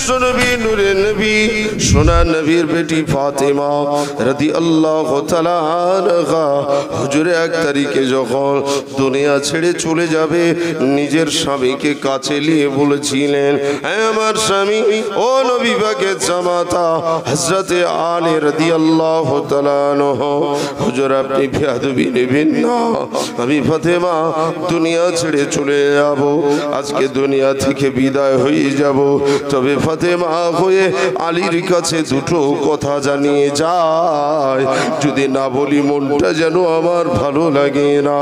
বিশ্ব নবী নূরে নবী সোনা নবীর বেটি ফাতেমা রাদিয়াল্লাহু তাআলা আনহা হুজুরে এক তারিখে যখন দুনিয়া ছেড়ে চলে যাবে নিজের স্বামীকে কাছে নিয়ে বলেছিলেন, হে আমার স্বামী, ও নবী পাকের জামাতা হযরতে আলী রাদিয়াল্লাহু তাআলা আনহু, হুজুর আপনি বেয়াদবি নেবেন না, আমি ফাতেমা দুনিয়া ছেড়ে চলে যাব, আজকে দুনিয়া থেকে বিদায় হয়ে যাব, তবে ফাতেমা হয়ে আলীর কাছে দুটো কথা জানিয়ে যায়, যদি না বলি মনটা যেন আমার ভালো লাগে না।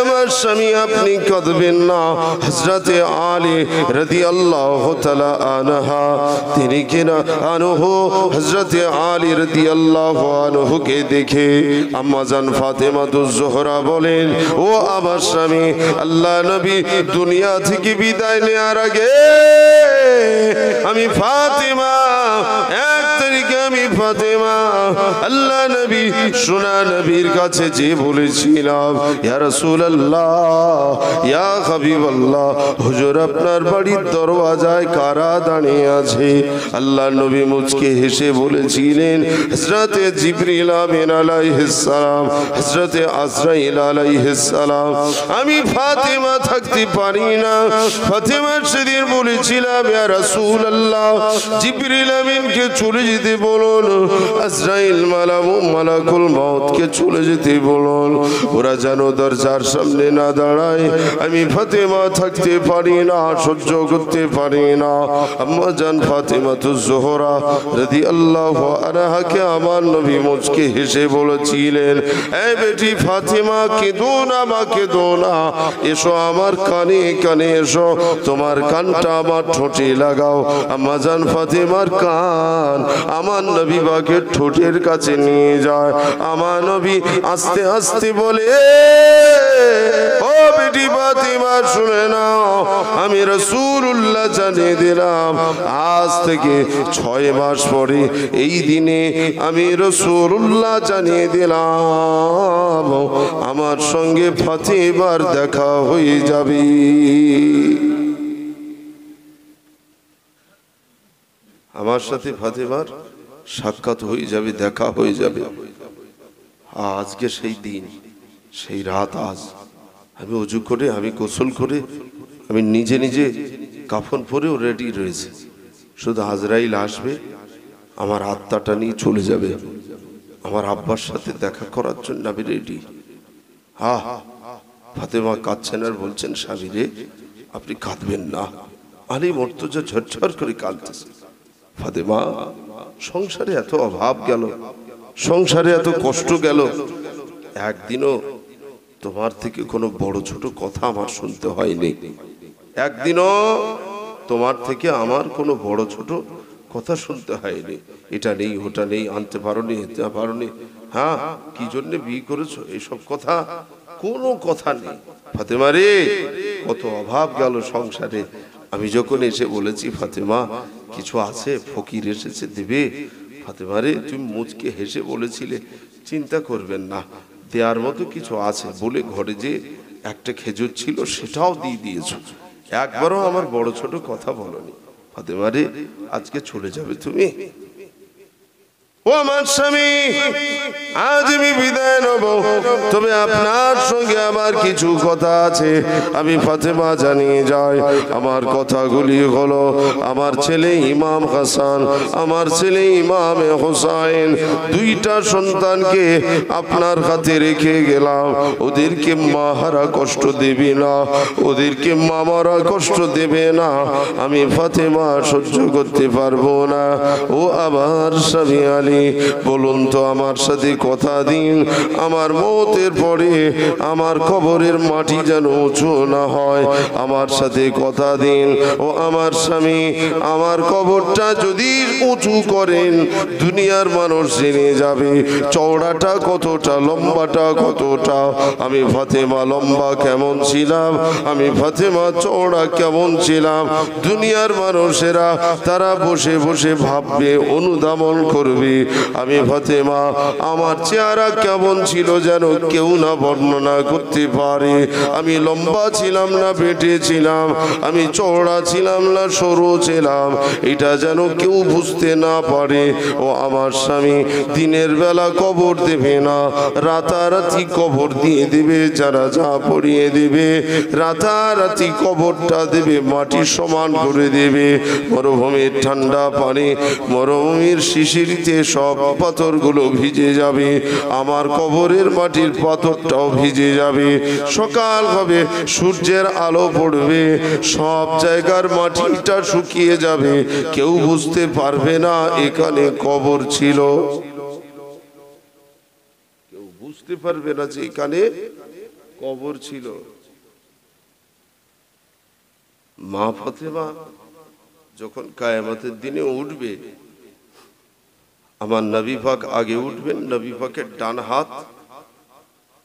আমার স্বামী আপনি কাঁদবেন না। হযরতে আলী রাদিয়াল্লাহু তাআলা আনহা তিনি কিনা আনহু হযরতে আলী রাদিয়াল্লাহু আনহুকে দেখে আম্মা জান ফাতেমাতুজ জোহরা বলেন, ও আমার স্বামী, আল্লাহ নবী দুনিয়া থেকে বিদায় নেওয়ার আগে আমি ফাতেমা এক তারিখে আমি ফাতেমা আল্লাহ নবী সোনা নবীর কাছে যে বলেছিলাম, ইয়া রাসূলুল্লাহ, ইয়া হাবিবাল্লাহ, হুজুর আপনার বাড়ির দরওয়াজায় কারা দাঁড়িয়ে আছে? আল্লাহ নবী মুচকে হেসে বলেছিলেন, হযরতে জিবরিল আমিন আলাইহিস সালাম, হযরতে আজরাইল আলাইহিস সালাম। আমি ফাতেমা থাকতে পারি না। ফাতেমা সেদিন বলেছিলাম, ইয়া রাসূলুল্লাহ, জিবরিল আমিনকে চলে যেতে বলুন, আজরাইল মালাকুল মউতকে চলে যেতে বলুন, ওরা যেন দরজার সামনে না দাঁড়ায়। আমি ফাতেমা থাকতে পারি না, সহ্য করতে পারি না। আম্মা জান ফাতেমাতুজ জোহরা রাদিয়াল্লাহু আনহাকে আমার নবী মুচকে হেসে বলেছিলেন, এই বেটি ফাতেমা, কেঁদো না মা, কেঁদো না, এসো আমার কানে কানে এসো, তোমার কানটা আমার ঠোঁটে লাগাও। আম্মা জান ফাতেমার কান আমার নবী পাকের ঠোঁটের কাছে নিয়ে যায়। আমার নবী আস্তে আস্তে বলে, ও বেটি ফাতেমা শুনে নাও, আমি রাসূলুল্লাহ জানিয়ে দিলাম, আজ থেকে 6 মাস পরে এই দিনে আমি রাসূলুল্লাহ জানিয়ে দিলাম আমার সঙ্গে ফাতেমার দেখা হয়ে যাবে। আমার সাথে ফাতেমার সাক্ষাৎ হয়ে যাবে, দেখা হয়ে যাবে। আজকে সেই দিন, সেই রাত। আজ আমি ওযু করে, আমি গোসল করে, আমি নিজে নিজে কাফন পরেও রেডি রয়েছে। শুধু আজরাইল আসবে, আমার আত্মাটা নিয়ে চলে যাবে, আমার আব্বার সাথে দেখা করার জন্য আমি রেডি। ফাতেমা কাঁদছেন আর বলছেন, স্বামী রে, আপনি কাঁদবেন না। আলী মর্তুজা ঝরঝর করে কাঁদতেছে। ফাতেমা, সংসারে এত অভাব গেল, সংসারে এত কষ্ট গেল, একদিনও তোমার থেকে কোনো বড় ছোট কথা আমার শুনতে হয়নি। একদিনও তোমার থেকে আমার কোনো বড় ছোট কথা শুনতে হয়নি। এটা নেই, ওটা নেই, আনতে পারোনি, এতে পারোনি, হ্যাঁ কি জন্য বিয়ে করেছো, এইসব কথা কোনো কথা নেই। ফাতেমা রে, কত অভাব গেল সংসারে। আমি যখন এসে বলেছি, ফাতেমা কিছু আছে, ফকির এসেছে দেবে, ফাতেমা রে তুমি মুচকে হেসে বলেছিলে, চিন্তা করবেন না, দেওয়ার মতো কিছু আছে বলে ঘরে যে একটা খেজুর ছিল সেটাও দিয়ে দিয়েছো, একবারও আমার বড় ছোট কথা বলনি। ফাতেমা রে, আজকে চলে যাবে তুমি। ও আমার স্বামী, আজ আমি বিদায় নেব, তবে আপনার সঙ্গে আমার কিছু কথা আছে। আমি ফাতেমা জানিয়ে যাই, আমার কথাগুলি হলো, আমার ছেলে ইমাম হাসান, আমার ছেলে ইমাম হোসাইন, দুইটা সন্তানকে আপনার হাতে রেখে গেলাম। ওদেরকে মাহারা কষ্ট দেবে না, ওদেরকে মামারা কষ্ট দেবে না, আমি ফাতেমা সহ্য করতে পারবো না। ও আমার স্বামী আলী, বলুন তো আমার সাথে কথা দিন, আমার মওতের পরে আমার কবরের মাটি যেন উঁচু না হয়, আমার সাথে কথা দিন। ও আমার স্বামী, আমার কবরটা যদি উঁচু করেন, দুনিয়ার মানুষ জেনে যাবে চওড়াটা কতটা, লম্বাটা কতটা। আমি ফাতেমা লম্বা কেমন ছিলাম, আমি ফাতেমা চওড়া কেমন ছিলাম, দুনিয়ার মানুষেরা তারা বসে বসে ভাববে, অনুধাবন করবে। আমি ফাতেমা আমার চেহারা কেমন ছিল যেন কেউ না বর্ণনা করতে পারে। আমি লম্বা ছিলাম না বেটে ছিলাম, আমি চওড়া ছিলাম না সরু ছিলাম, এটা যেন কেউ বুঝতে না পারে। ও আমার স্বামী দিনের বেলা কবর দেবে না, রাতারাতি কবর দিয়ে দেবে, যারা যা পড়িয়ে দেবে রাতারাতি কবরটা দেবে, মাটি সমান করে দেবে। মরুভূমির ঠান্ডা পানি, মরুভূমির শিশিরিতে সব পাথরগুলো ভিজে যাবে, আমার কবরের মাটির পাথরটাও ভিজে যাবে। সকাল হবে, সূর্যের আলো পড়বে, সব জায়গার মাটিটা শুকিয়ে যাবে, কেউ বুঝতে পারবে না এখানে কবর ছিল, কেউ বুঝতে পারবে না যে এখানে কবর ছিল। মা ফাতেমা যখন কিয়ামতের দিনে উঠবে, আমার নবী পাক আগে উঠবেন, নবী পাকের ডান হাত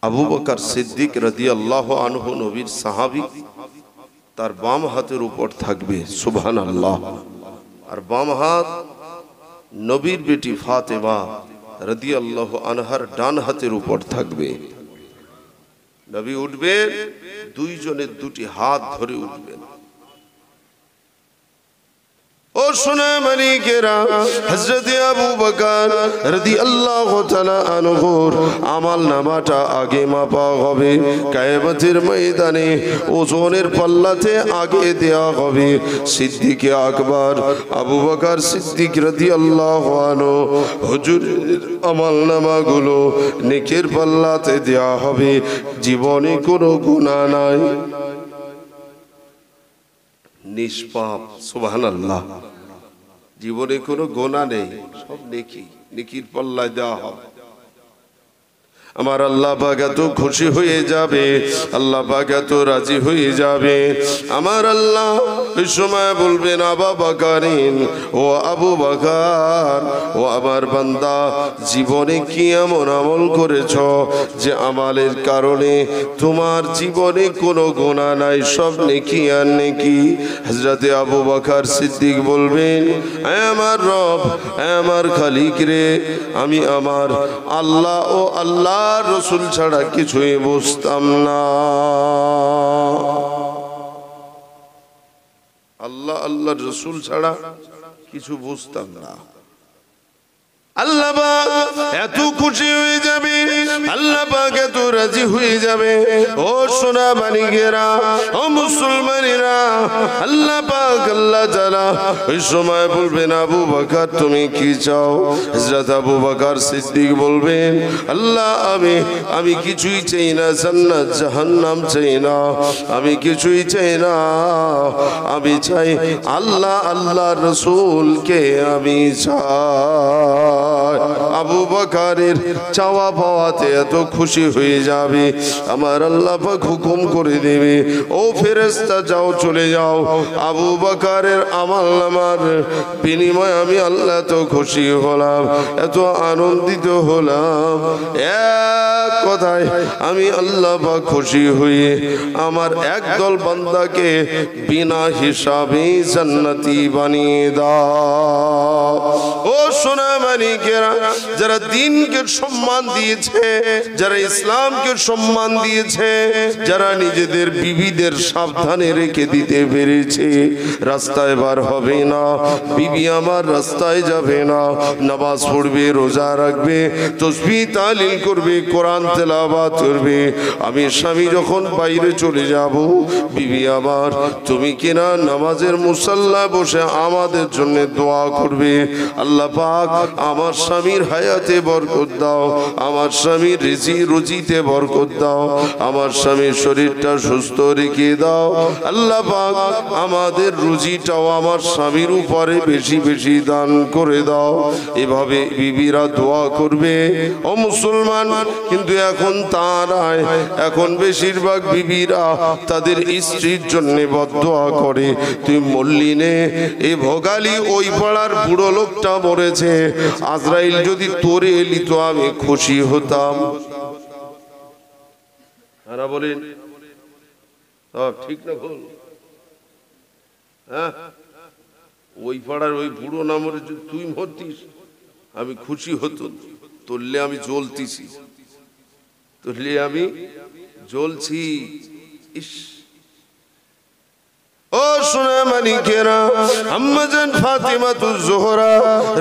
আবু বকর সিদ্দিক রাদিয়াল্লাহু আনহু নবীর সাহাবী, তার বাম হাতের উপর থাকবে, সুবহানাল্লাহ। আর বাম হাত নবীর বেটি ফাতেমা রাদিয়াল্লাহু আনহার ডান হাতের উপর থাকবে। নবী উঠবেন, দুইজনের দুটি হাত ধরে উঠবেন। ও সোনা মালিকেরা, হযরত আবু বকর রাদিয়াল্লাহু তাআলা আনহুর আমল নামাটা আগে মাপা হবে, কিয়ামতের ময়দানে ওজনের পাল্লাতে আগে দেয়া হবে। সিদ্দিক আকবর আবু বকর সিদ্দিক রাদিয়াল্লাহু আনহু হুজুরের আমল নামাগুলো নেকের পাল্লাতে দেয়া হবে, জীবনে কোনো গুনাহ নাই, নিষ্পাপ, সুবহানাল্লাহ। জীবনে কোনো গোনা নেই, সব নেকি, নেকির পাল্লায় দেওয়া হবে। আমার আল্লাহ পাক এত খুশি হয়ে যাবে, আল্লাহ পাক এত রাজি হয়ে যাবে। আমার আল্লাহ ওই সময় বলবেন, আবু বকরিন, ও আবু বকর, ও আমার বান্দা, জীবনে কি এমন আমল করেছ যে আমলের কারণে তোমার জীবনে কোনো গুনাহ নাই, সব নেকি আর নেকি। হযরত আবু বকর সিদ্দিক বলবেন, আমার রব, আমার খালিক রে, আমি আমার আল্লাহ ও আল্লাহ রসুল ছাড়া কিছুই বুঝতাম না। আল্লাহ আল্লাহ রসুল ছাড়া কিছু বুঝতাম না। আল্লাহ পাক এত খুশি হয়ে যাবে, আল্লাহ পাক এত রাজি হয়ে যাবে। ও সোনা মানিকেরা, ও মুসলমানেরা, আল্লাহ পাক আল্লাহ তাআলা ওই সময় বলবেন, আবু বকর তুমি কি চাও? হযরত আবু বকর সিদ্দিক বলবেন, আল্লাহ আমি কিছুই চাই না, জান্নাত জাহান্নাম চাই না, আমি কিছুই চাই না, আমি চাই আল্লাহ আল্লাহর রাসূলকে আমি চাই। আবু বকরের চাওয়া পাওয়াতে এত খুশি হয়ে যাবে, আমার আল্লাহ পাক হুকুম করে দেবে, ও ফেরেশতা যাও, চলে যাও, আবু বকরের আমল নামার বিনিময়ে আমি আল্লাহ এত খুশি হলাম, এত আনন্দিত হলাম। এক কথায় আমি আল্লাহ পাক খুশি হয়ে আমার একদল বান্দাকে বিনা হিসাবে জান্নাতি বানিয়ে দাও। ও সোনা মানিকেরা, যারা দ্বীনকে সম্মান দিয়েছে, যারা ইসলামকে সম্মান দিয়েছে, যারা নিজেদের বিবিদের সাবধানে রেখে দিতে পেরেছে, রাস্তায় বার হবে না, বিবি আমার রাস্তায় যাবে না, নামাজ পড়বে, রোজা রাখবে, তাসবিহ তাহলিল করবে, কোরআন তেলাওয়াত করবে। আমি স্বামী যখন বাইরে চলে যাব, বিবি আমার তুমি কিনা নামাজের মুসাল্লা বসে আমাদের জন্য দোয়া করবে, আল্লাহ পাক আমার স্বামীর হায়াতে বরকত দাও, আমার স্বামীর রুজিতে বরকত দাও, আমার স্বামীর শরীরটা সুস্থ রেখে দাও, আল্লাহ পাক আমাদের রুজিটাও আমার স্বামীর উপরে বেশি বেশি দান করে দাও। এভাবে বিবিরা দোয়া করবে। ও মুসলমান, কিন্তু এখন তা নয়, এখন বেশিরভাগ বিবিরা তাদের স্ত্রীর জন্য বদদোয়া করে, তুই মরলি নে, এই ভোগালী ওই পাড়ার বুড়ো লোকটা মরেছে, আজরাইল যদি তোরে এলি তো আমি খুশি হতাম। তারা বলেন ঠিক না ভুল? হ্যাঁ, ওই পাড়ার ওই বুড়ো না মরে তুই মরতিস, আমি খুশি হতো, তুললে আমি জ্বলতেছি, তুললে আমি জ্বলছি। ইস, ও সোনা মানিকেরা, আম্মা জান ফাতিমাতুজ জোহরা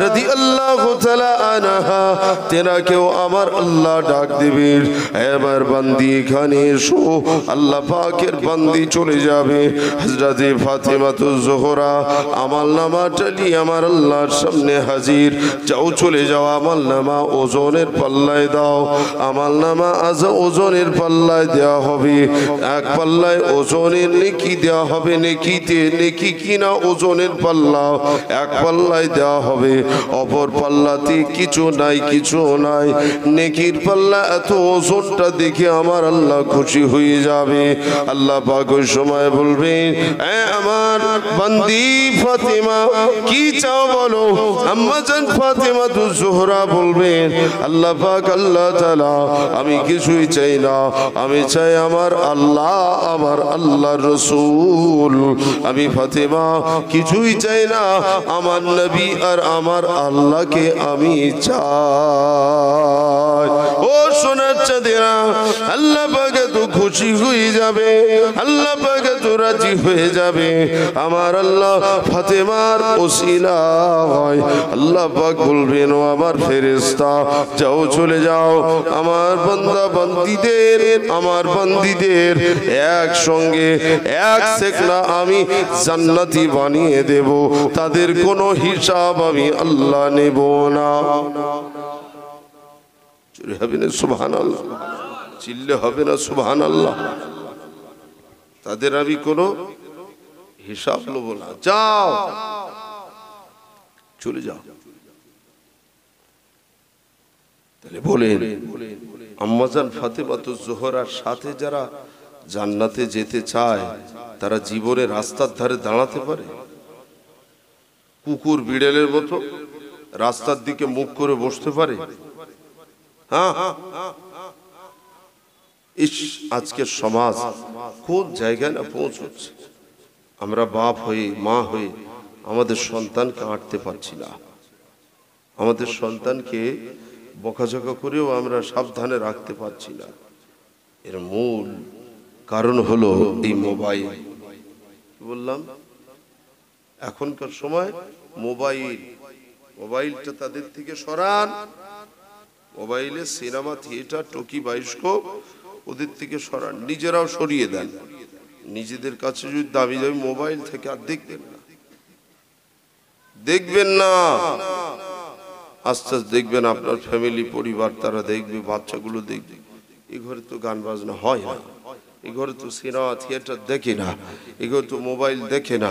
রাদিয়াল্লাহু তাআলা আনহা তেনাকেও আমার আল্লাহ ডাক দিবেন, এবার বান্দি এখানে এসো। আল্লাহ পাকের বান্দি চলে যাবে হযরতে ফাতিমাতুজ জোহরা আমলনামাটা নিয়ে আমার আল্লাহর সামনে হাজির। যাও, চলে যাও, আমলনামা ওজনের পাল্লায় দাও। আমলনামা আজ ওজনের পাল্লায় দেওয়া হবে। এক পাল্লায় ওজনের নেকি দেওয়া হবে, নেকিতে নেকি কিনা ওজনের পাল্লা এক পাল্লায় দেওয়া হবে, অপর পাল্লাতে কিছু নাই, কিছু নাই। নেকির পাল্লা এত ওজনটা দেখে আমার আল্লাহ খুশি হয়ে যাবে। আল্লাহ পাক ওই সময় বলবেন, আমার বান্দি ফাতিমা কি চাও বলো। আম্মা জান ফাতিমাতুজ জোহরা বলবেন, আল্লাহ পাক, আল্লাহ তাআলা, আমি কিছুই চাই না, আমি চাই আমার আল্লাহ, আমার আল্লাহর রাসূল। আমি ফাতেমা কিছুই চাই না, আমার নবী আর আমার আল্লাহকে আমি চাই। ও সোনার চাঁদেরা, আল্লাহ পাক তো খুশি হয়ে যাবে, আল্লাহ পাক তো রাজি হয়ে যাবে। আমার আল্লাহ ফাতেমার ওসিলা হয়। আল্লাহ পাক বলবেন, ও আমার ফেরেশতা, যাও, চলে যাও, আমার বান্দা বান্দীদের, আমার বান্দীদের একসঙ্গে এক সেকলা আমি জান্নাতি বানিয়ে দেব, তাদের কোনো হিসাব আমি আল্লাহ নেব না। চুরি হবে না সুবহানাল্লাহ, চিল্লে হবে না সুবহানাল্লাহ। তাদের আমি কোনো হিসাব নেব না। যাও, চলে যাও। তাহলে বলেন, আম্মা জান ফাতিমাতুজ জোহরার সাথে যারা জান্নাতে যেতে চায় তারা জীবনে রাস্তার ধারে দাঁড়াতে পারে? কুকুর বিড়ালের মতো রাস্তার দিকে মুখ করে বসতে পারে? হ্যাঁ, ইস, আজকের সমাজ কোন জায়গায় না পৌঁছচ্ছে। আমরা বাপ হয়ে, মা হয়ে আমাদের সন্তানকে আঁটতে পারছি না। আমাদের সন্তানকে বকাঝকা করেও আমরা সাবধানে রাখতে পারছি না। এর মূল কারণ হলো এই মোবাইল। বললাম, এখনকার সময় মোবাইলটা তাদের থেকে সরান। মোবাইলে সিনেমা, থিয়েটার, টকি, বায়োস্কোপ ওদের থেকে সরান, নিজেরাও সরিয়ে দেন। নিজেদের কাছে যদি দাবি দাবি মোবাইল থেকে আর দেখবেন না, দেখবেন না। আস্তে আস্তে দেখবেন আপনার ফ্যামিলি, পরিবার তারা দেখবে, বাচ্চাগুলো দেখবে, এই ঘরে তো গান বাজনা হয় না, এই ঘরে তো সিনেমা থিয়েটার দেখে না, এই ঘরে তো মোবাইল দেখে না,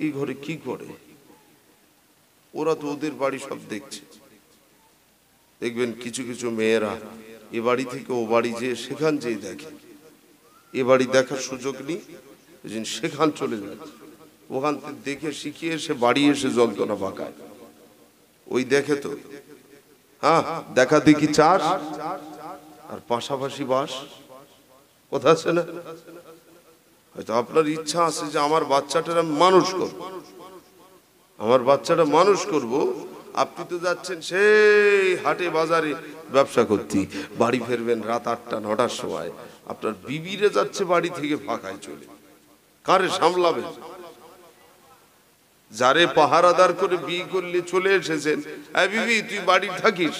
এই ঘরে কি করে? ওরা তো ওদের বাড়ি সব দেখছে। দেখবেন কিছু কিছু মেয়েরা এ বাড়ি থেকে ও বাড়ি যেয়ে সেখান যেয়ে দেখে, এ বাড়ি দেখার সুযোগ নেই, সেখান চলে যাচ্ছে, ওখান থেকে দেখে শিখিয়ে এসে বাড়ি এসে যন্ত্রণা পাকায়। ওই দেখে তো, হ্যাঁ, দেখা দেখি চাষ আর পাশাপাশি বাস, কথা আছে না? হয়তো আপনার ইচ্ছা আছে যে আমার বাচ্চাটার আমি মানুষ করবো, আমার বাচ্চাটা মানুষ করব। আপনি তো যাচ্ছেন সেই হাটে বাজারে ব্যবসা করতে, বাড়ি ফিরবেন রাত 8টা 9টার সময়। আপনার বিবিরে যাচ্ছে বাড়ি থেকে ফাঁকায় চলে, কারে সামলাবেন? যারে পাহারাদার করে বিয়ে করলে চলে এসেছেন, বিবি তুই বাড়ি থাকিস,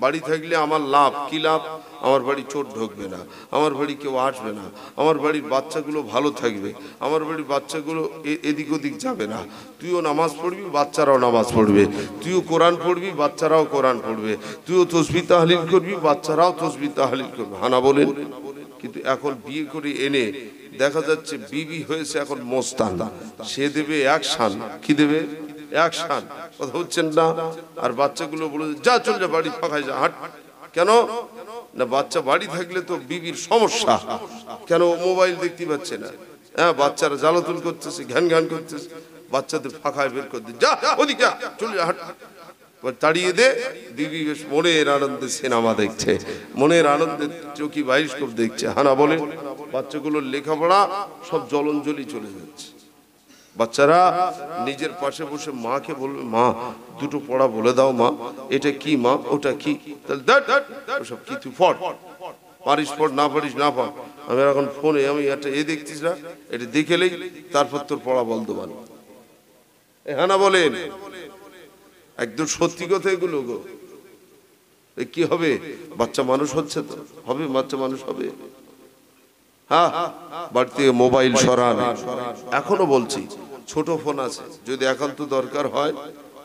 বাড়ি থাকলে আমার লাভ কি লাভ? আমার বাড়ি চোর ঢুকবে না, আমার বাড়ি কেউ আসবে না, আমার বাড়ির বাচ্চাগুলো ভালো থাকবে, আমার বাড়ির বাচ্চাগুলো এদিক ওদিক যাবে না, তুইও নামাজ পড়বি, বাচ্চারাও নামাজ পড়বে, তুইও কোরআন পড়বি, বাচ্চারাও কোরআন পড়বে, তুইও তসবিহ তাহলিল করবি, বাচ্চারাও তসবিহ তাহলিল করবে। হানা বলেন। কিন্তু এখন বিয়ে করে এনে দেখা যাচ্ছে বিবি হয়েছে এখন মোস্তান, সে দেবে অ্যাকশন। কি দেবে? অ্যাকশন। কথা হচ্ছেন না? আর বাচ্চাগুলো বলে যা, চল যা, বাড়ি ফাঁকায় যা, হাট। কেন না? বাচ্চা বাড়ি থাকলে তো বিবির সমস্যা। কেন? মোবাইল দেখতে পাচ্ছে না, হ্যাঁ, বাচ্চারা জ্বালাতন করতেছে, ঘ্যান ঘ্যান করতেছে, বাচ্চাদের ফাঁকায় বের করে দিচ্ছে, যা ওদিকে চলে যা, হাট। তাড়িয়ে দে। বিবি বেশ মনের আনন্দে সিনেমা দেখছে, মনের আনন্দে চকি বায়োস্কোপ দেখছে। হানা বলে। বাচ্চাগুলোর লেখাপড়া সব জলঞ্জলি চলে যাচ্ছে। বাচ্চারা নিজের পাশে বসে মাকে বলবে, মা দুটো পড়া বলে দাও মা, এটা কি মা, ওটা কি, তাহলে ওসব কি তুই পড়, পারিস পড়, না পারিস না পড়। আমি এখন ফোনে আমি একটা দেখতিস না, এটা দেখেলেই তারপর তোর পড়া বলতে পারি। হ্যাঁ না বলেন? একদম সত্যি কথা এগুলো গো। কি হবে? বাচ্চা মানুষ হচ্ছে তো হবে, বাচ্চা মানুষ হবে। হ্যাঁ, বাড়িতে মোবাইল সরান। এখনো বলছি ছোট ফোন আছে, যদি একান্ত দরকার হয়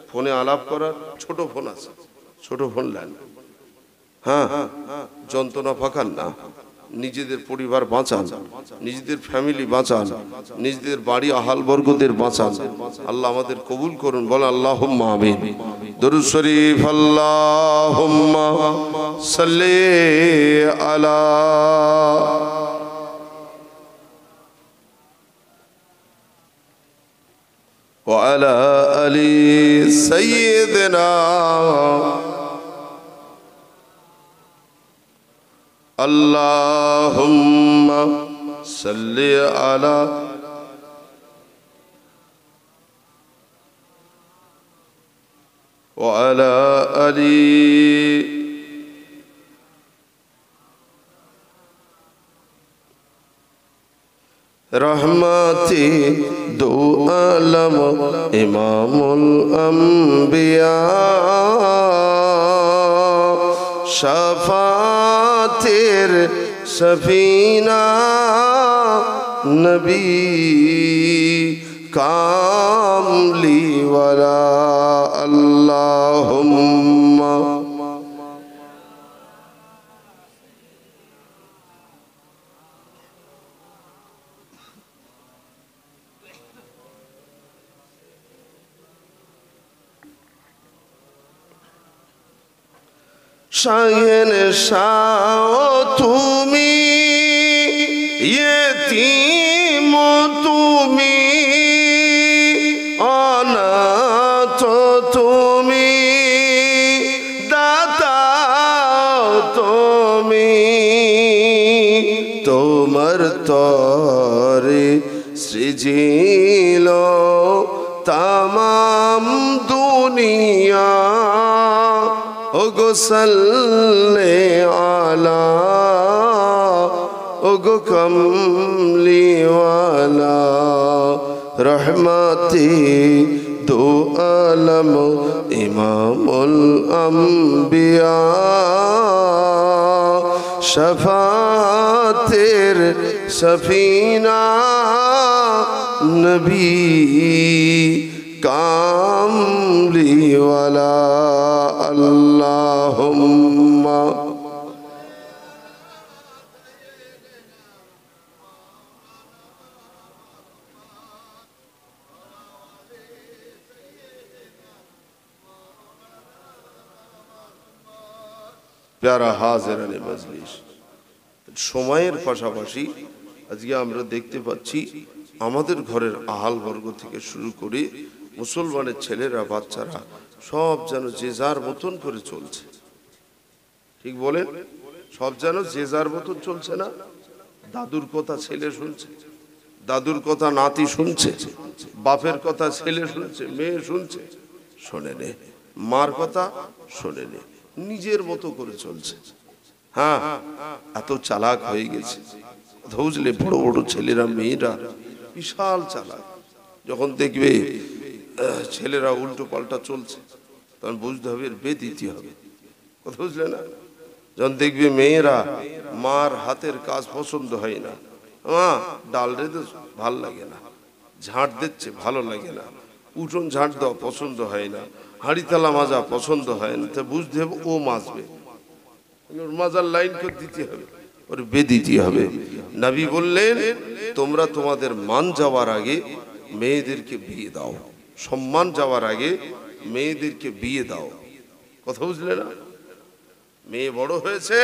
ফোনে আলাপ করার, ছোট ফোন আছে, ছোট ফোন নেন। হ্যাঁ, যন্ত্রণা ফাঁকান না, নিজেদের পরিবার বাঁচান, নিজেদের ফ্যামিলি বাঁচান, নিজেদের বাড়ি আহাল বর্গদের বাঁচান। আল্লাহ আমাদের কবুল করুন, বলে আল্লাহুম্মা আমিন। দরুদ শরীফ। আল্লাহুম্মা সাল্লি আলা ওয়া আলা আলি সাইয়্যিদিনা আল্লাহুম্মা সাল্লি আলা ওয়া আলা আলি রহমতি দু আলম ইমামুল আম্বিয়া শাফাতের সফিনা নবী কামলিওয়ালা আল্লাহুম্মা শাহেন শাহ তুমি, ইয়েতিম তুমি, অনাথ তুমি, দাতা তুমি, তোমার তরে সৃজিল তামাম দুনিয়া। ওগো সাল্লে আলা ওগো কমলিওয়ালা রহমতি দু আলম ইমামুল আম্বিয়া শাফাতের সফিনা নবী কামলিওয়ালা আল্লাহুম্মা প্যারা হাজিরানে মজলিস। সময়ের পাশাপাশি আজকে আমরা দেখতে পাচ্ছি আমাদের ঘরের আহাল বর্গ থেকে শুরু করে মুসলমানের ছেলেরা বাচ্চারা সব যেন যে যার মতন করে চলছে। ঠিক বলেন? সব যেন যে যার মতন চলছে না? দাদুর কথা ছেলে শুনছে, দাদুর কথা নাতি শুনছে, বাপের কথা ছেলে শুনছে, মেয়ে শুনছে, শোনে নে, মার কথা শোনে নে, নিজের মতো করে চলছে। হ্যাঁ, এত চালাক হয়ে গেছে। বুঝলে বড় বড় ছেলেরা মেয়েরা বিশাল চালাক। যখন দেখবে ছেলেরা উল্টো পাল্টা চলছে তখন বুঝতে হবে এর বেদ দিতে হবে। কথা বুঝলে না? যখন দেখবে মেয়েরা মার হাতের কাজ পছন্দ হয় না, মা ডাল রেঁধে ভাল লাগে না, ঝাঁট দিচ্ছে ভালো লাগে না, উঠোন ঝাঁট দেওয়া পছন্দ হয় না, হাঁড়ি তালা মাজা পছন্দ হয় না, তা বুঝতে হবে ও মাজবে, ওর মাজার লাইন করে দিতে হবে, ওর বেদ দিতে হবে। নবী বললেন তোমরা তোমাদের মান যাওয়ার আগে মেয়েদেরকে বিয়ে দাও, সম্মান যাওয়ার আগে মেয়েদেরকে বিয়ে দাও। কথা বুঝলে না? মেয়ে বড় হয়েছে,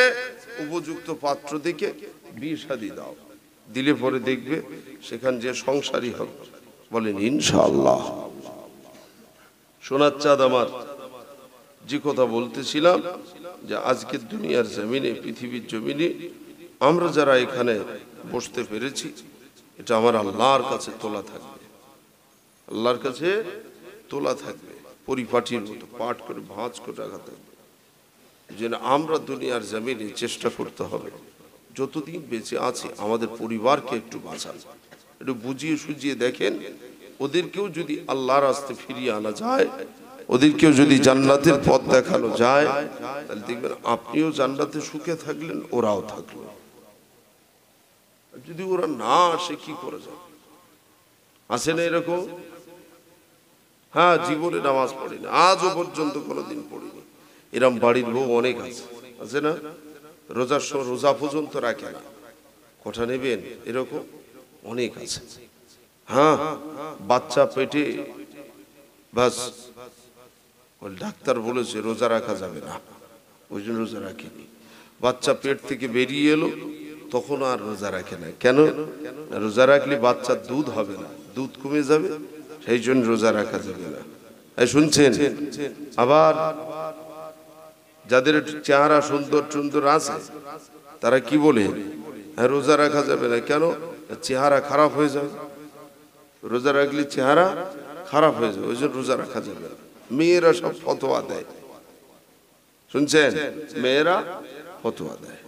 উপযুক্ত পাত্র দেখে বিয়ে শাদী দাও, দিলে পরে দেখবে সেখান যে সংসারী হবে। বলেন ইনশাআল্লাহ। সোনার চাঁদ আমার, যে কথা বলতেছিলাম যে আজকের দুনিয়ার জমিনে, পৃথিবীর জমিনে আমরা যারা এখানে বসতে পেরেছি, এটা আমার আল্লাহর কাছে তোলা থাকবে। আল্লাহর কাছে তোলা থাকবে, পরিপাটির মতো পাঠ করে ভাঁজ করে রাখা থাকবে। এই জন্য আমরা দুনিয়ার জমিনে চেষ্টা করতে হবে যতদিন বেঁচে আছি আমাদের পরিবারকে একটু বাঁচান, একটু বুঝিয়ে সুঝিয়ে দেখেন। ওদেরকেও যদি আল্লাহর রাস্তে ফিরিয়ে আনা যায়, ওদেরকেও যদি জান্নাতের পথ দেখানো যায়, তাহলে দেখবেন আপনিও জান্নাতে সুখে থাকলেন, ওরাও থাকলো। যদি ওরা না আসে কি করে যাবে? আসে না এরকম? হ্যাঁ, জীবনে নামাজ পড়িনি, আজও পর্যন্ত কোনোদিন পড়িনি, এরম বাড়ির বউ অনেক আছে, আছে না? রোজার সময় রোজা পর্যন্ত রাখে না, কোঠা নেবেন, এরকম অনেক আছে। হ্যাঁ, বাচ্চা পেটে, বাস ডাক্তার বলেছে রোজা রাখা যাবে না, ওই জন্য রোজা রাখেনি। বাচ্চা পেট থেকে বেরিয়ে এলো, তখন আর রোজা রাখে না। কেন? রোজা রাখলে বাচ্চার দুধ হবে না, দুধ কমে যাবে, সেই জন্য রোজা রাখা যাবে না। শুনছেন? আবার যাদের চেহারা সুন্দর সুন্দর আছে তারা কি বলে, হ্যাঁ রোজা রাখা যাবে না। কেন? চেহারা খারাপ হয়ে যাবে, রোজা রাখলে চেহারা খারাপ হয়ে যাবে, ওই জন্য রোজা রাখা যাবে না। মেয়েরা সব ফতোয়া দেয়, শুনছেন? মেয়েরা ফতোয়া দেয়।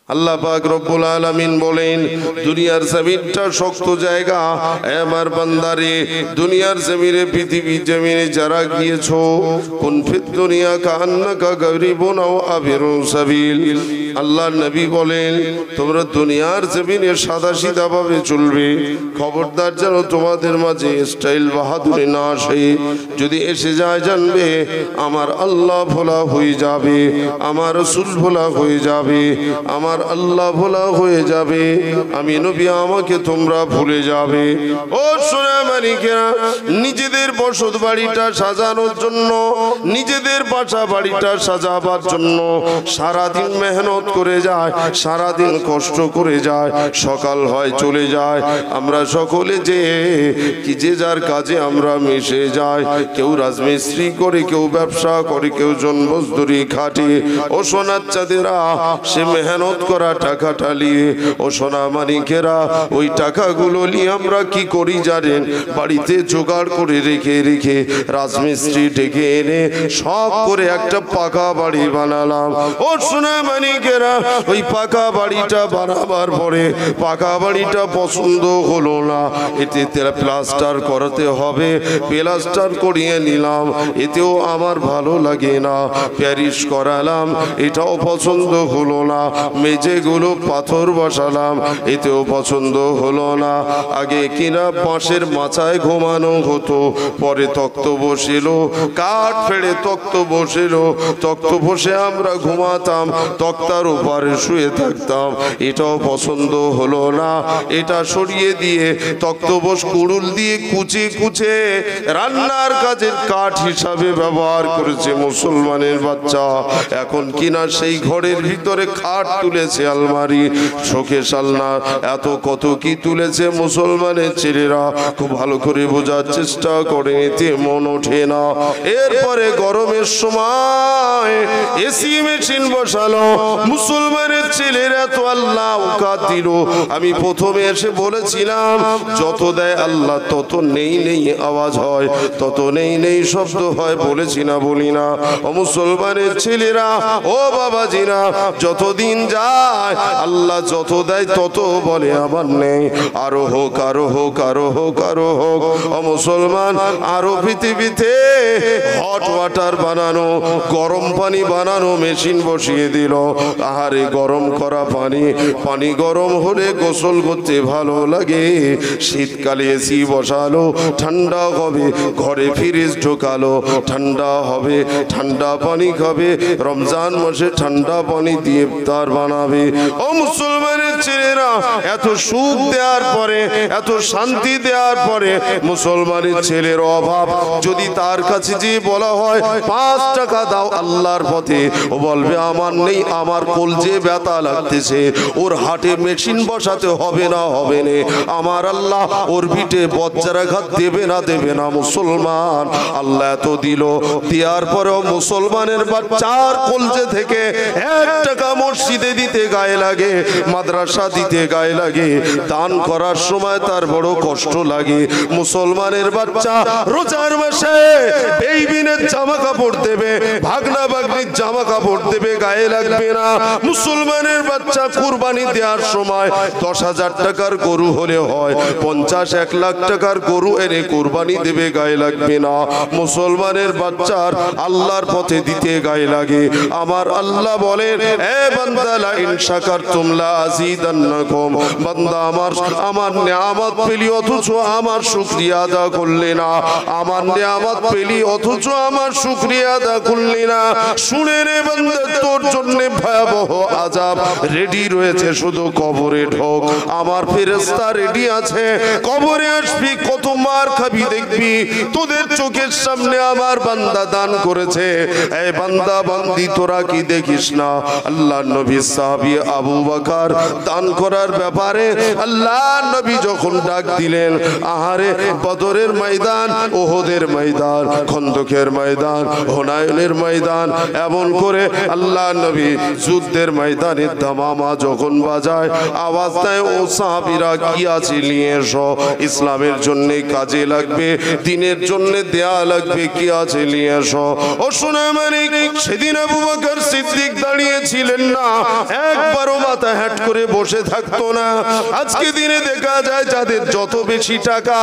আল্লাহ পাক রব্বুল আলামিন বলেন, দুনিয়ার জমিনটা শক্ত জায়গা, আমার বান্দারে দুনিয়ার জমিনে, পৃথিবী জমিনে যারা গিয়েছো, কুন ফিদ দুনিয়া কান্নাকা গরিবুন আও আবিরুন সাবিল। আল্লাহর নবী বলেন, তোমরা দুনিয়ার জমিনে সাদাসিধা ভাবে চলবে, খবরদার যেন তোমাদের মাঝে স্টাইল বাহাদুরি না আসে। যদি এসে যায় জানবে আমার আল্লাহ ভোলা হয়ে যাবে, আমার রাসূল ভোলা হয়ে যাবে, আমার আল্লাহ ভোলা হয়ে যাবে, আমি নবী আমাকে তোমরা ভুলে যাবে। ও সোনা মানিকেরা, নিজেদের বসত বাড়িটা সাজানোর জন্য, নিজেদের বাসা বাড়িটা সাজাবার জন্য সারাদিন মেহনত করে যায়, সারাদিন কষ্ট করে যায়, সকাল হয় চলে যায়, আমরা সকলে যে কি যে যার কাজে আমরা মিশে যাই, কেউ রাজমিস্ত্রি করে, কেউ ব্যবসা করে, কেউ জনমজদুরি খাটে। ও সোনার চাঁদেরা, সে মেহনত করা টাকাটা নিয়ে, ও সোনা মানিকেরা, ওই টাকাগুলো নিয়ে আমরা কি করি জানেন? বাড়িতে জোগাড় করে রেখে রেখে রাজমিস্ত্রি ডেকে এনে সব করে একটা পাকা বাড়ি বানালাম। ও সোনা মানিকেরা, ওই পাকা বাড়িটা বানাবার পরে পাকা বাড়িটা পছন্দ হলো না, এতে প্লাস্টার করাতে হবে, প্লাস্টার করিয়ে নিলাম, এতেও আমার ভালো লাগে না, প্যারিশ করালাম, এটাও পছন্দ হলো না, মেঝেগুলো পাথর বসালাম, এতেও পছন্দ হলো না। আগে কিনা বাঁশের মাচায় ঘুমানো হতো, পরে তক্ত বসিল, কাঠ ফেড়ে তক্ত বসিল, তক্ত বসে আমরা ঘুমাতাম, তক্তার উপরে শুয়ে থাকতাম, এটাও পছন্দ হলো না। এটা সরিয়ে দিয়ে তক্তপোষ কুড়ুল দিয়ে কুচে কুচে রান্নার কাজের কাঠ হিসাবে ব্যবহার করেছে মুসলমানের বাচ্চা। এখন কিনা সেই ঘরের ভিতরে খাট তুলেছে, আলমারি, শোকেস, আলনা, এত কত কি তুলেছে মুসলমানের ছেলেরা। খুব ভালো করে বোঝার চেষ্টা করে, এতে মন ওঠে না। এরপরে গরমের সময় এসি মেশিন বসালো, মুসলমানের ছেলেরা তো আল্লাহ ওকাত দিল। আমি প্রথমে এসে বলেছিলাম, যত দেয় আল্লাহ তত নেই নেই আওয়াজ হয়, তত নেই নেই শব্দ হয়, বলেছি না বলি না? ও মুসলমানের ছেলেরা, ও বাবাজিরা, যতদিন যায় আল্লাহ যত দেয় তত বলে আবার নেই, আরো হোক, আরো হোক, আরো হোক, আরো হোক। ও মুসলমান, আরো পৃথিবীতে হট ওয়াটার বানানো, গরম পানি বানানো মেশিন বসিয়ে দিল। আহারে, গরম করা পানি, পানি গরম হলে গোসল করতে ভালো লাগে। শীতকালে এসি বসালো, ঠান্ডা হবে, ঘরে ফ্রিজ ঢোকালো, ঠান্ডা হবে, ঠান্ডা পানি খাবে, রমজান মাসে ঠান্ডা পানি দিয়ে ইফতার বানাবে। ও মুসলমানের ছেলেরা, এত সুখ দেওয়ার পরে, এত শান্তি দেওয়ার পরে মুসলমানের ছেলের অভাব যদি তার কাছে যে বলা হয় 5 টাকা দাও আল্লাহর পথে, ও বলবে আমার নেই, আমার কলজে ব্যথা লাগতেছে, ওর হাটে মেশিন বসাতে হবে না হবে না, আমার আল্লাহ ওর পিঠে বজ্রাঘাত দেবে না দেবে না। মুসলমান আল্লাহ এত দিল, দেওয়ার পরেও মুসলমানের বাচ্চার কলজে থেকে 1 টাকা মসজিদে দিতে গায়ে লাগে, মাদ্রাসা দিতে গায়ে লাগে, দান করার সময় তার বড় কষ্ট লাগে। মুসলমানের বাচ্চা রোজার মাসে বেবিনের জামা কাপড় দেবে, ভাগনা ভাগ্নির জামা কাপড় দেবে, গায়ে লাগবে না। মুসলমানের বাচ্চা কুরবানি দেওয়ার সময় 10,000 টাকার গরু হলে হয়, 50-1 লাখ টাকার গরু এনে কুরবানি দেবে, গায়ে লাগবে না। মুসলমানের বাচ্চার আল্লাহর পথে দিতে গায়ে লাগে। আমার আল্লাহ বলেন, এ বান্দা লা ইন শাকারতুম লা আযীদান্নাকুম, বান্দা আমার নিয়ামত পেলি অথচ আমার শুকরিয়া আদা করলে না, আমার নিয়ামত পেলি অথচ আমার শুকরিয়া আদা করলে না। শুনে রে বান্দা, তোর জন্য ভয়াবহ আযাব রেডি রয়েছে, শুধু কবরে ঢোক, আমার ফেরেশতা রেডি আছে। কবরে আসবি, কত মার খাবি দেখবি, তোদের চোখের সামনে আমার বান্দা দান করেছে। এই বান্দা বান্দি তোরা কি দেখিস না? আল্লাহ নবী সাহাবী আবু বকর দান করার ব্যাপারে আল্লাহ নবী যখন ডাক দিলেন, আহারে বদরের ময়দান, ওহদের ময়দান, খন্দকের ময়দান, হুনাইনের ময়দান, এমন করে আল্লাহ নবী যুদ্ধের ময়দানে দামামা যখন বাজায়, আওয়াজ দেয়, ও সাহাবীরা কি আছে নিয়ে এসো, ইসলামের জন্য কাজে লাগবে, দিনের জন্য দেয়া লাগবে, কি আছে নিয়ে এসো। ও সোনা মানিক, সেদিন আবু বকর সিদ্দিক দাঁড়িয়েছিলেন না, একবারও মাথা হ্যাট করে বসে থাকতো না। আজকে দিনে দেখা যায় যাদের যত বেশি টাকা,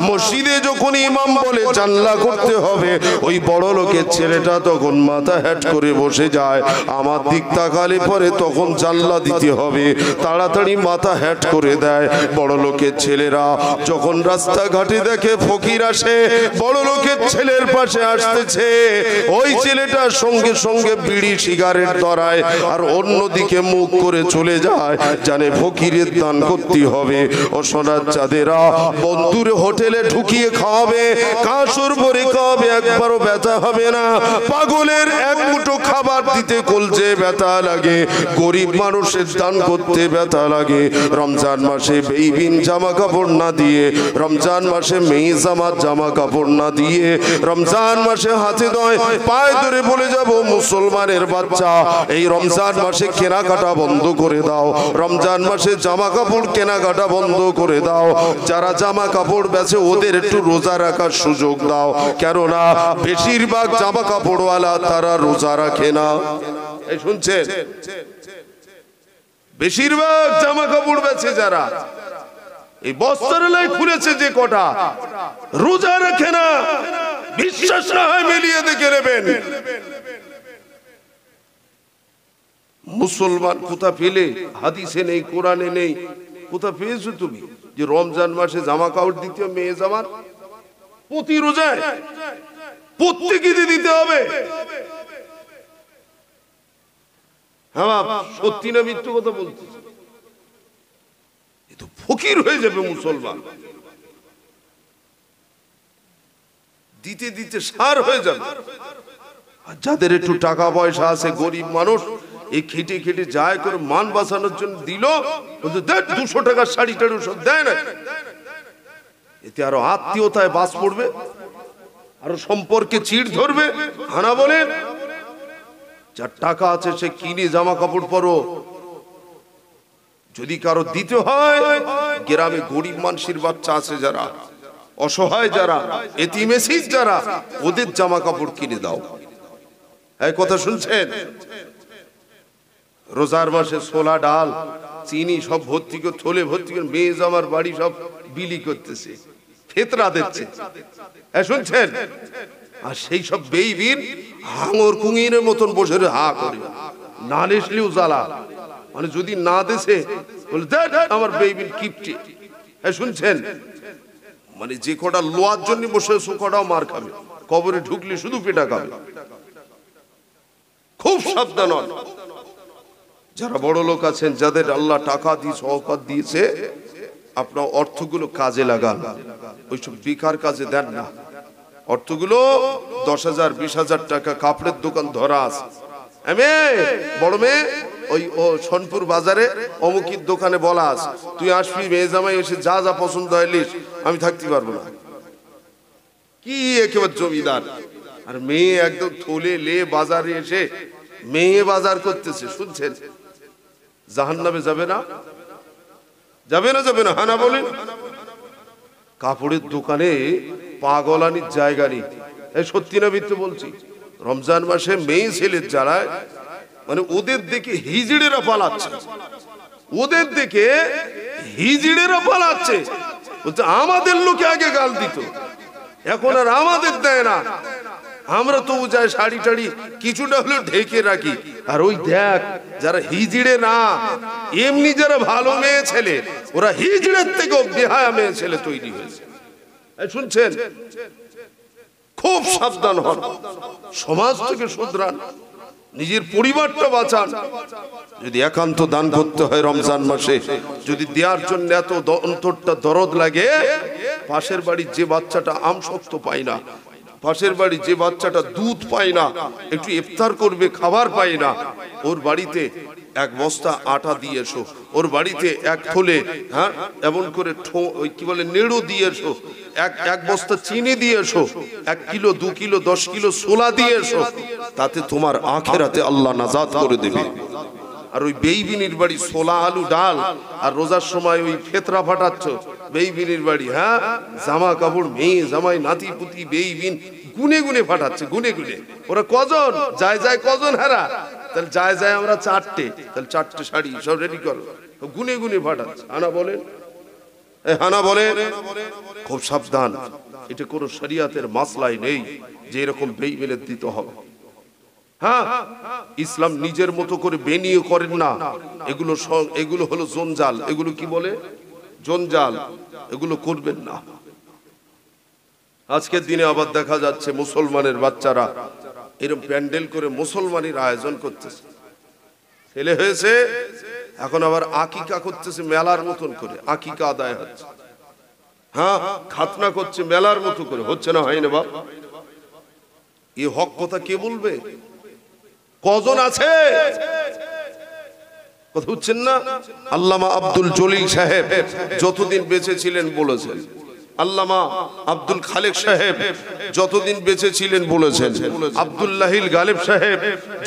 মসজিদে যখন ইমাম বলে জানলা করতে হবে, ওই বড় লোকের ছেলেটা তখন মাথা হ্যাট করে বসে যায়। আমার দিক তাকালে পরে তখন জানলা দিতে হবে, তাড়াতাড়ি মাথা হ্যাট করে দেয়। বড় লোকের ছেলেরা যখন রাস্তাঘাটে দেখে ফকির আসে, বড় লোকের ছেলের পাশে আসতেছে, ওই ছেলেটা সঙ্গে সঙ্গে বিড়ি সিগারেট ধরায় আর অন্যদিকে মুখ করে চলে যায়, জানে ফকিরের দান করতে হবে। ও সোনার চাঁদেরা, বন্ধুর হোটেলে ঢুকিয়ে খাওয়াবে, কাঁসর ভরে খাওয়াবে, একবারও ব্যথা হবে না। পাগলের এক মুঠো খাবার দিতে কলজে ব্যথা লাগে, গরিব মানুষের দান করতে ব্যথা লাগে। রমজান মাসে বেইবিন জামা কাপড় না দিয়ে, রমজান মাসে মেয়ে জামার জামা কাপড় না দিয়ে, রমজান মাসে হাতে নয় পায়ে ধরে বলে যাব, মুসলমানের বাচ্চা এই রমজান মাসে কেনাকাটা বন্ধ করে দাও, রমজান মাসে জামা কাপড় কেনাকাটা বন্ধ করে দাও। যারা জামা কাপড় বেচে ওদের একটু রোজা রাখার সুযোগ দাও, কেননা বেশিরভাগ জামা কাপড়ওয়ালা তারা রোজা রাখে না। এই শুনছেন, বেশিরভাগ জামা কাপড় বেচে যারা, এই বস্ত্রালয় খুলেছে যে কটা, রোজা রাখে না। বিশ্বাস না হয় মিলিয়ে দেখে নেবেন। মুসলমান কোথা পেলে? হাদিসে নেই, কোরআনে নেই, কোথা পেয়েছো তুমি যে রমজান মাসে জামা কাপড় দিতে মেয়ে জামার? প্রতি রোজায় প্রত্যেকে দিতে হবে। হ্যাঁ, সত্যি না মিথ্যে কথা বলছি? এ তো ফকির হয়ে যাবে মুসলমান, দিতে দিতে সার হয়ে যাবে। আর যাদের একটু টাকা পয়সা আছে, গরিব মানুষ, এই খেটে খেটে যায় করে মান বাঁচানোর জন্য দিল, 200 টাকার শাড়ি টাড়ি সব দেয় না। এতে আরো আত্মীয়তায় বাস পড়বে, আরো সম্পর্কে চিড় ধরবে। হানা বলেন, যার টাকা আছে সে কিনে জামা কাপড় পরো। যদি কারো দিতে হয়, গ্রামে গরিব মানুষের বাচ্চা আছে যারা, অসহায় যারা, এতিম এসিস যারা, ওদের জামা কাপড় কিনে দাও। এই কথা শুনছেন? রোজার মাসে ছোলা ডাল চিনি সব ভর্তি করে, থলে ভর্তি করে মেয়ে জামার বাড়ি সব বিলি করতেছে, ফেতরা দিচ্ছে। শুনছেন? আর সেই সব বেইবিন হাঙর কুঙিরের মতন বসে হা করে, না নেসলেও জ্বালা, মানে যদি না দেশে বলে আমার বেইবিন কিপটে। শুনছেন? মানে যে কটা লোয়ার জন্য বসে সে কটাও মার খাবে, কবরে ঢুকলে শুধু পেটা খাবে। খুব সাবধান হন। যারা বড় লোক আছেন, যাদের আল্লাহ টাকা দিয়ে সওকাত দিয়েছে, আপনার অর্থগুলো কাজে লাগান, ওইসব বেকার কাজে দেন না। অর্থগুলো 10,000 20,000 টাকা কাপড়ের দোকান ধরা আছে, বড় মেয়ে ওই ও সোনপুর বাজারে অমুকির দোকানে বলা আছে, তুই আসবি, মেয়ে জামাই এসে যা যা পছন্দ হয় লিস, আমি থাকতে পারবো না। কি একেবারে জমিদার, আর মেয়ে একদম থলে লে বাজারে এসে মেয়ে বাজার করতেছে, শুনছেন? জাহান্নামে যাবে না? যাবে না? যাবে না? হানা বলেন। কাপড়ের দোকানে পাগলানির জায়গা নেই। সত্যি না মিথ্যে বলছি? রমজান মাসে মেয়ে ছেলের যারা মানে ওদের দেখে হিজড়েরা পালাচ্ছে, ওদের দেখে হিজড়েরা পালাচ্ছে। বলছে আমাদের লোকে আগে গাল দিত, এখন আর আমাদের দেয় না। আমরা তো যাই শাড়ি টাড়ি কিছুটা হলেও ঢেকে রাখি, আর ওই দেখ যারা হিজড়ে না, এমনি যারা ভালো মেয়ে ছেলে, ওরা হিজড়ের থেকেও বেহায়া মেয়ে ছেলে তৈরি হয়েছে। শুনছেন? খুব সাবধান হন, সমাজ থেকে শুধরান, নিজের পরিবারটা বাঁচান। যদি একান্ত দান করতে হয় রমজান মাসে, যদি দেওয়ার জন্য এত অন্তরটা দরদ লাগে, পাশের বাড়ির যে বাচ্চাটা আম শক্ত পায় না, পাশের বাড়ি যে বাচ্চাটা দুধ পায় না, একটু ইফতার করবে খাবার পায় না, ওর বাড়িতে এক বস্তা আটা দিয়ে এসো, ওর বাড়িতে এক থলে এমন করে ওই কি বলে নেড়ো দিয়ে এসো, এক বস্তা চিনি দিয়ে এসো, 1 কিলো 2 কিলো 10 কিলো ছোলা দিয়ে এসো, তাতে তোমার আখিরাতে আল্লাহ নাজাত করে দেবে। আর ওই বেইবিনির বাড়ি ছোলা আলু ডাল, আর রোজার সময় ওই ফেতরা ফাটাচ্ছ বেইবিনির বাড়ি, জামা কাপড় মেয়ে জামাই নাতি পুতি বেইবিন গুনে গুনে ফাটাচ্ছে, গুনে গুনে। ওরা কজন যায় যায় কজন হারা, তাহলে যায় যায় আমরা 4টে, তাহলে 4টে শাড়ি সব রেডি করো, গুনে গুনে ফাটাচ্ছে। হানা বলেন, হানা বলেন। খুব সাবধান, এটা কোনো শরিয়াতের মাসলাই নেই যে এরকম বেইবিনের দিতে হবে। ইসলাম নিজের মতো করে বেনিয়ে করেন না, এগুলো হলো জঞ্জাল, এগুলো কি বলে জঞ্জাল, এগুলো করবেন না। আজকের দিনে আবার দেখা যাচ্ছে মুসলমানের বাচ্চারা এরকম প্যান্ডেল করে মুসলমানের আয়োজন করতেছে, ছেলে হয়েছে এখন আবার আকিকা করতেছে মেলার মতন করে, আকিকা আদায় হচ্ছে, খাতনা করছে মেলার মতো করে, হচ্ছে না? হয় না বাপ? এই হক কথা কে বলবে? কজন আছে? কথা হচ্ছেন না? আল্লামা আব্দুল জলিল সাহেব যতদিন বেঁচে ছিলেন বলেছেন, আল্লামা আব্দুল খালেক সাহেব যতদিন বেঁচে ছিলেন বলেছেন, আব্দুল্লাহিল গালিব সাহেব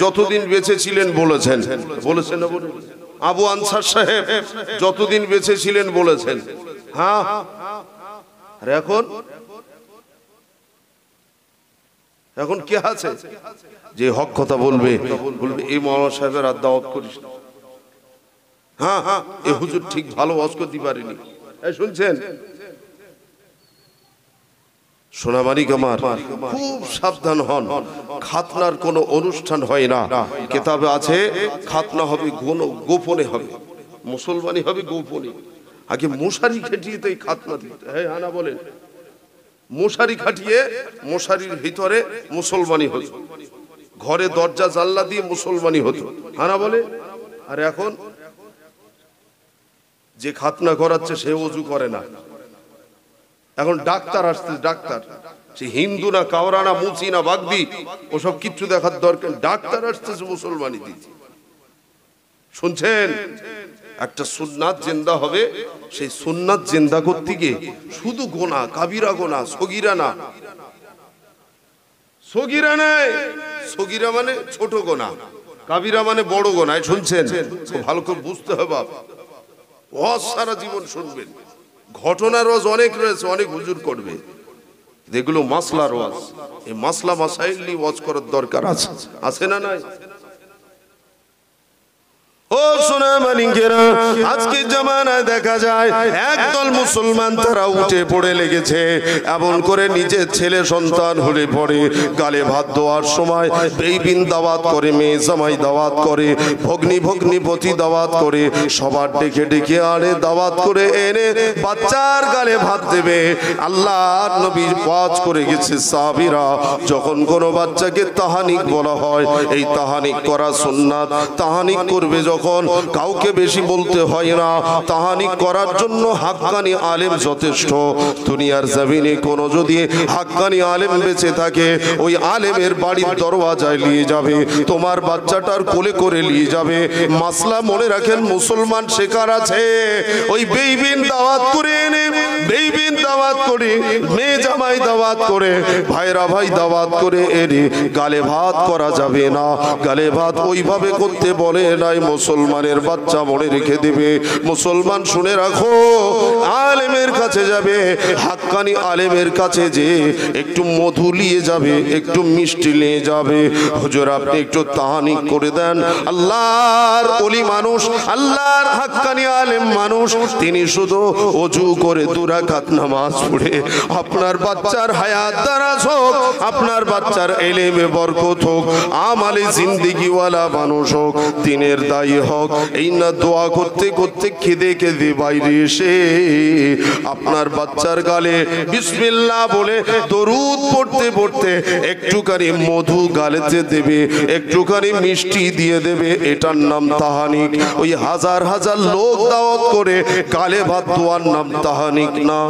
যতদিন বেঁচে ছিলেন বলেছেন, বলেছেন না? বলে আবু আনসার সাহেব যতদিন বেঁচে ছিলেন বলেছেন। আর এখন কে আছে যে হক কথা বলবে? বলবে এই মৌলানা সাহেবের আর দাওয়াত করিস না, এ হুজুর ঠিক ভালো ওয়াজ করতে পারেনি। শুনছেন সোনামানিক আমার, খুব সাবধান হন। খাতনার কোনো অনুষ্ঠান হয় না, কিতাবে আছে খাতনা হবে গোপনে হবে, মুসলমানি হবে গোপনে। আগে মশারি খাটিয়ে তো এই খাতনা দিতে, হানা বলেন, মশারি খাটিয়ে মশারির ভিতরে মুসলমানি হতো, ঘরে দরজা জানলা দিয়ে মুসলমানি হতো, হানা বলে। আর এখন যে খাতনা করাচ্ছে সে ওযু করে না, এখন ডাক্তার আসছে, ডাক্তার সে হিন্দু না কাওরা না মুচি না বাগদি ওসব কিচ্ছু দেখার দরকার, ডাক্তার আসতেছে মুসলমানি দিতে। শুনছেন? একটা সুন্নাত জিন্দা হবে, সেই সুন্নাত জিন্দা করতে গিয়ে শুধু গোনা, কাবিরা গোনা, সগীরা না, সগীরা নাই, সগীরা মানে ছোট গোনা, কাবিরা মানে বড় গোনা। শুনছেন? ভালো করে বুঝতে হবে, ওয়াজ সারা জীবন শুনবেন, ঘটনার ওয়াজ অনেক রয়েছে, অনেক হুজুর করবে, এগুলো মাসলার ওয়াজ, এই মাসলা মাসাইল নিয়ে ওয়াজ করার দরকার আছে, আছে না নাই? ও সোনামানিকেরা, আজকে জামানায় দেখা যায় একদল মুসলমান তারা উঠে পড়ে লেগেছে, এমন করে নিজের ছেলে সন্তান হলে পড়ে গালে ভাত দেওয়ার সময় বেইবিন দাওয়াত করে, মেয়ে জামাই দাওয়াত করে, ভগ্নিপতি দাওয়াত করে, সবার ডেকে ডেকে আনে, দাওয়াত করে এনে বাচ্চার গালে ভাত দেবে। আল্লাহর নবী ওয়াজ করে গেছে, সাহাবীরা যখন কোনো বাচ্চাকে তাহানিক বলা হয়, এই তাহানিক করা সুন্নাত, তাহানিক করবে যখন কাউকে বেশি বলতে হয় না, তাহানিক করার জন্য হাক্কানি আলেম যথেষ্ট। দুনিয়ার জমিনে কোনো যদি হাক্কানি আলেম বেঁচে থাকে, ওই আলেমের বাড়ির দরওয়াজায় নিয়ে যাবে, তোমার বাচ্চাটার কোলে করে নিয়ে যাবে। মাসলা মনে রাখেন, মুসলমান শেখার আছে। ওই বেইবিন দাওয়াত করে এনে, বেইবিন দাওয়াত করে, মেয়ে জামাই দাওয়াত করে, ভাইরা ভাই দাওয়াত করে এনে গালে ভাত করা যাবে না। গালে ভাত ওইভাবে করতে বলে নাই। মুসলমানের বাচ্চা মনে রেখে দেবে। মুসলমান শুনে রাখো, আলেমের কাছে যাবে, হাক্কানি আলেমের কাছে যে একটু মধু নিয়ে যাবে, একটু মিষ্টি নিয়ে যাবে। হুজুর আপনি একটু তাহানিক করে দেন। আল্লাহর ওলি মানুষ, আল্লাহর হাক্কানি আলেম মানুষ, তিনি শুধু ওযু করে 2 রাকাত নামাজ পড়ে আপনার বাচ্চার হায়াত দারাজ হোক, আপনার বাচ্চার এলেমে বরকত হোক, আমালে জিন্দেগিওয়ালা মানুষ হোক, দিনের দায়ী হোক, এই না দোয়া করতে করতে কেঁদে কেঁদে বাইরে এসে আপনার বাচ্চার গালে বিসমিল্লাহ বলে দরুদ পড়তে পড়তে একটুখানি মধু গালেতে দেবে, একটুখানি মিষ্টি দিয়ে দেবে। এটার নাম তাহানিক। ওই হাজার হাজার লোক দাওয়াত করে গালে ভাত দেওয়ার নাম তাহানিক না।